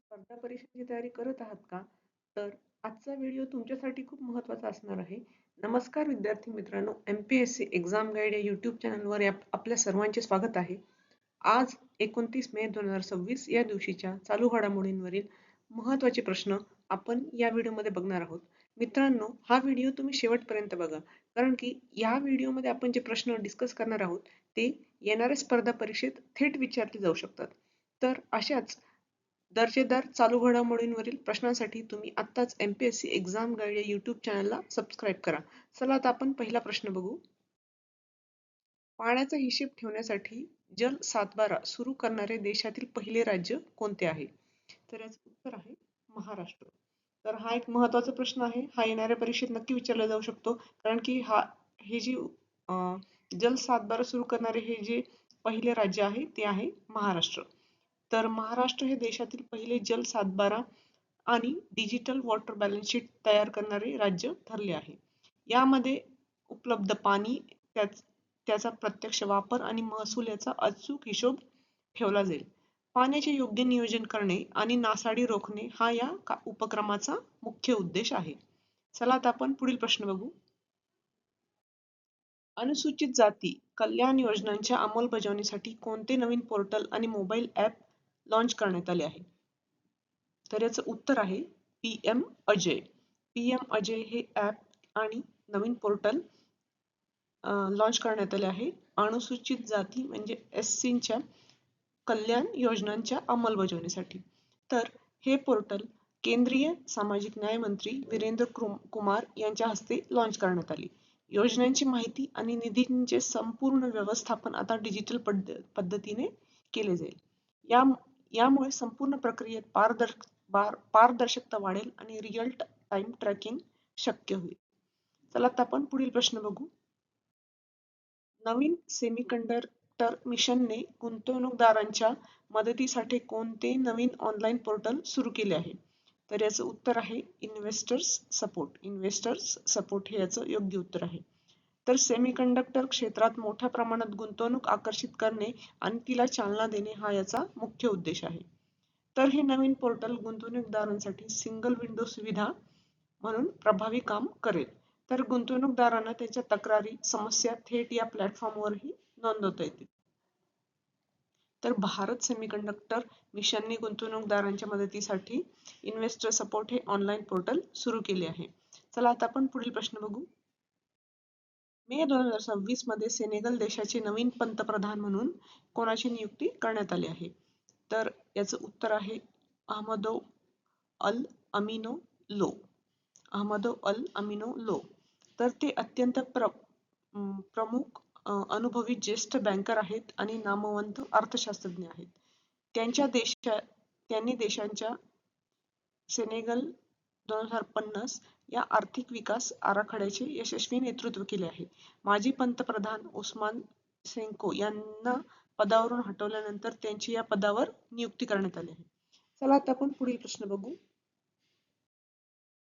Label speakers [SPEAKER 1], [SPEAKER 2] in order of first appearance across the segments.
[SPEAKER 1] स्पर्धा परीक्षेची तयारी करत आहात का? तर आजचा व्हिडिओ तुमच्यासाठी खूप महत्त्वाचा असणार आहे. नमस्कार विद्यार्थी मित्रांनो, MPSC एक्झाम गाईड या यूट्यूब चॅनलवर आपल्या सर्वांचे स्वागत आहे. आज 29 मे 2026 या दिवशीच्या चालू घडामोडींवरील महत्त्वाचे प्रश्न आपण या व्हिडिओमध्ये बघणार आहोत. मित्रांनो, हा व्हिडिओ तुम्ही शेवटपर्यंत बघा, कारण की या व्हिडिओमध्ये आपण जे प्रश्न डिस्कस करणार आहोत ते येणाऱ्या स्पर्धा परीक्षेत थेट विचारले जाऊ शकतात. तर अशाच दर्जेदार चालू घडामोडींवरील प्रश्नांसाठी तुम्ही आत्ताच MPSC एक्झाम गाईड या यूट्यूब चॅनलला सबस्क्राईब करा. चला आता आपण पहिला प्रश्न बघू. पाण्याचा हिशेब ठेवण्यासाठी जल सातबारा सुरू करणारे देशातील पहिले राज्य कोणते आहे? तर याचं उत्तर आहे महाराष्ट्र. तर हा एक महत्त्वाचा प्रश्न आहे. हा येणाऱ्या परीक्षेत नक्की विचारला जाऊ शकतो, कारण की हे जे जल सातबारा सुरू करणारे हे जे पहिले राज्य आहे ते आहे महाराष्ट्र. तर महाराष्ट्र हे देशातील पहिले जल सातबारा आणि डिजिटल वॉटर बॅलन्स शीट तयार करणारे राज्य ठरले आहे. यामध्ये उपलब्ध पाणी, त्याचा प्रत्यक्ष वापर आणि महसूल याचा अचूक हिशोब ठेवला जाईल. पाण्याचे योग्य नियोजन करणे आणि नासाडी रोखणे हा या उपक्रमाचा मुख्य उद्देश आहे. चला आता आपण पुढील प्रश्न बघू. अनुसूचित जाती कल्याण योजनांच्या अंमलबजावणीसाठी कोणते नवीन पोर्टल आणि मोबाईल ॲप लॉन्च करण्यात आले आहे? तर याचं उत्तर आहे PM अजय. PM अजय हे ॲप आणि नवीन पोर्टल लॉन्च करण्यात आले आहे. अनुसूचित जाती म्हणजे SCच्या कल्याण योजनांच्या अंमलबजावणीसाठी. तर हे पोर्टल केंद्रीय सामाजिक न्याय मंत्री वीरेंद्र कुमार यांच्या हस्ते लॉन्च करण्यात आले. योजनांची माहिती आणि निधींचे संपूर्ण व्यवस्थापन आता डिजिटल पद्धतीने केले जाईल. यामुळे संपूर्ण प्रक्रियेत पारदर्शकता वाढेल आणि रिअल टाइम ट्रॅकिंग शक्य होईल. चला आता आपण पुढील प्रश्न बघू. नवीन सेमीकंडक्टर मिशनने गुंतवणूकदारांच्या मदतीसाठी कोणते नवीन ऑनलाईन पोर्टल सुरू केले आहे? तर याचं उत्तर आहे इन्व्हेस्टर्स सपोर्ट. इन्व्हेस्टर्स सपोर्ट हे याचं योग्य उत्तर आहे. तर सेमीकंडक्टर क्षेत्रात मोठ्या प्रमाणात गुंतवणूक आकर्षित करणे आणि तिला चालना देणे हा याचा मुख्य उद्देश आहे. तर हे नवीन पोर्टल गुंतवणूकदारांसाठी सिंगल विंडो सुविधा म्हणून प्रभावी काम करेल. तर गुंतवणूकदारांना त्यांच्या तक्रारी, समस्या थेट या प्लॅटफॉर्मवरही नोंदवता येतील. तर भारत सेमीकंडक्टर मिशनने गुंतवणूकदारांच्या मदतीसाठी इन्व्हेस्टर सपोर्ट हे ऑनलाईन पोर्टल सुरू केले आहे. चला आता आपण पुढील प्रश्न बघू. मे 2026 मध्ये सेनेगल देशाचे नवीन पंतप्रधान म्हणून कोणाची नियुक्ती करण्यात आली आहे? तर याचं उत्तर आहे अहमदो अल अमिनो लो. अहमदो अल अमिनो लो. तर ते अत्यंत प्रमुख अनुभवी ज्येष्ठ बँकर आहेत आणि नामवंत अर्थशास्त्रज्ञ आहेत. त्यांनी देशाच्या सेनेगल 2050 या आर्थिक विकास आराखड्याचे यशस्वी नेतृत्व केले आहे. माजी पंतप्रधान उस्मान सेंको यांना पदावरून हटवल्यानंतर त्यांची या पदावर नियुक्ती करण्यात आली आहे. चला आता आपण पुढील प्रश्न बघू.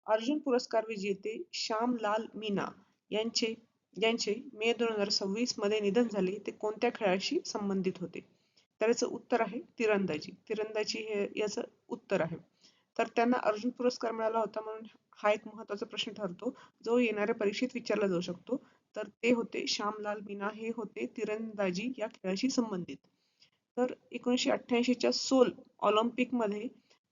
[SPEAKER 1] अर्जुन पुरस्कार विजेते श्याम लाल मीना यांचे मे 2026 मध्ये निधन झाले, ते कोणत्या खेळाशी संबंधित होते? तर याचं उत्तर आहे तिरंदाजी. तिरंदाजी हे याचं उत्तर आहे. तर त्यांना अर्जुन पुरस्कार मिळाला होता, म्हणून हा एक महत्त्वाचा प्रश्न ठरतो जो येणाऱ्या परीक्षेत विचारला जाऊ शकतो. तर ते होते श्यामलाल मीना, हे होते तिरंदाजी या खेळाशी संबंधित. तर 1988च्या सोल ऑलिम्पिकमध्ये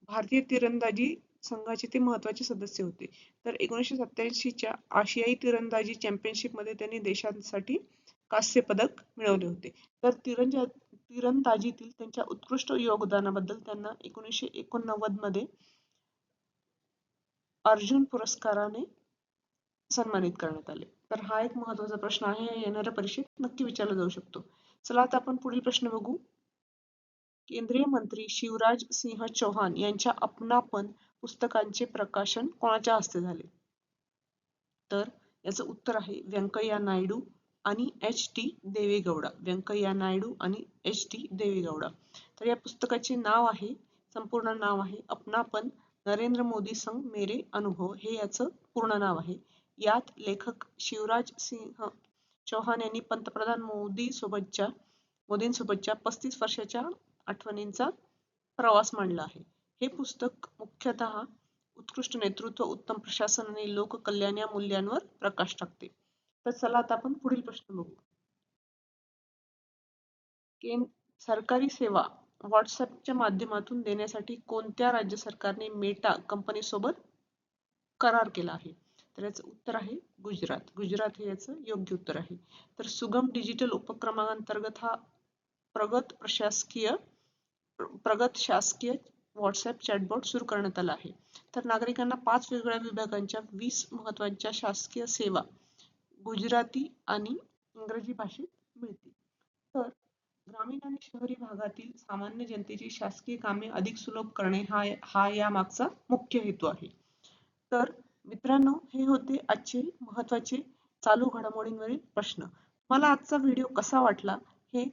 [SPEAKER 1] भारतीय तिरंदाजी संघाचे ते महत्त्वाचे सदस्य होते. तर 1987च्या आशियाई तिरंदाजी चॅम्पियनशिपमध्ये त्यांनी देशासाठी कांस्य पदक मिळवले होते. तर तिरंदाजीतील त्यांच्या उत्कृष्ट योगदानाबद्दल त्यांना 1989 मध्ये अर्जुन पुरस्काराने सन्मानित करण्यात आले. तर हा एक महत्त्वाचा प्रश्न आहे, येणाऱ्या परीक्षेत नक्की विचारला जाऊ शकतो. चला आता आपण पुढील प्रश्न बघू. केंद्रीय मंत्री शिवराज सिंह चौहान यांच्या अपनापन पुस्तकांचे प्रकाशन कोणाच्या हस्ते झाले? तर याचं उत्तर आहे व्यंकय्या नायडू आणि HT देवेगौडा. व्यंकय्या नायडू आणि HT देवेगौडा. तर या पुस्तकाचे नाव आहे, संपूर्ण नाव आहे अपनापन नरेंद्र मोदी संग मेरे अनुभव, हे याचं पूर्ण नाव आहे. यात लेखक शिवराज सिंह चौहान यांनी पंतप्रधान मोदींसोबतच्या 35 वर्षाच्या आठवणींचा प्रवास मांडला आहे. हे पुस्तक मुख्यतः उत्कृष्ट नेतृत्व, उत्तम प्रशासन आणि लोककल्याण या मूल्यांवर प्रकाश टाकते. तर चला आता आपण पुढील प्रश्न बघू. सरकारी सेवा व्हॉट्सॲपच्या माध्यमातून देण्यासाठी कोणत्या राज्य सरकारने मेटा कंपनीसोबत करार केला आहे? तर याचं उत्तर आहे गुजरात. गुजरात हे याचं योग्य उत्तर आहे. तर सुगम डिजिटल उपक्रमांतर्गत हा प्रगत शासकीय व्हॉट्सॲप चॅटबॉट सुरू करण्यात आला आहे. तर नागरिकांना 5 वेगवेगळ्या विभागांच्या 20 महत्त्वाच्या शासकीय सेवा गुजराती आणि इंग्रजी भाषेत मिळतील. तर ग्रामीण आणि शहरी भागातील सामान्य जनतेची शासकीय कामे अधिक सुलभ करणे हा यामागचा मुख्य हेतू आहे. तर मित्रांनो, हे होते आजचे महत्त्वाचे चालू घडामोडींवरील प्रश्न. मला आजचा व्हिडिओ कसा वाटला हे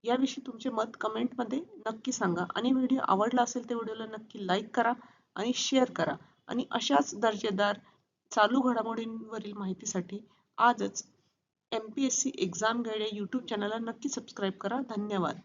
[SPEAKER 1] याविषयी तुमचे मत कमेंटमध्ये नक्की सांगा आणि व्हिडिओ आवडला असेल तर व्हिडिओला नक्की लाईक करा आणि शेअर करा आणि अशाच दर्जेदार चालू घडामोडींवरील माहितीसाठी आजच MPSC एक्झाम गाईड या YouTube चॅनलला नक्की सबस्क्राईब करा. धन्यवाद.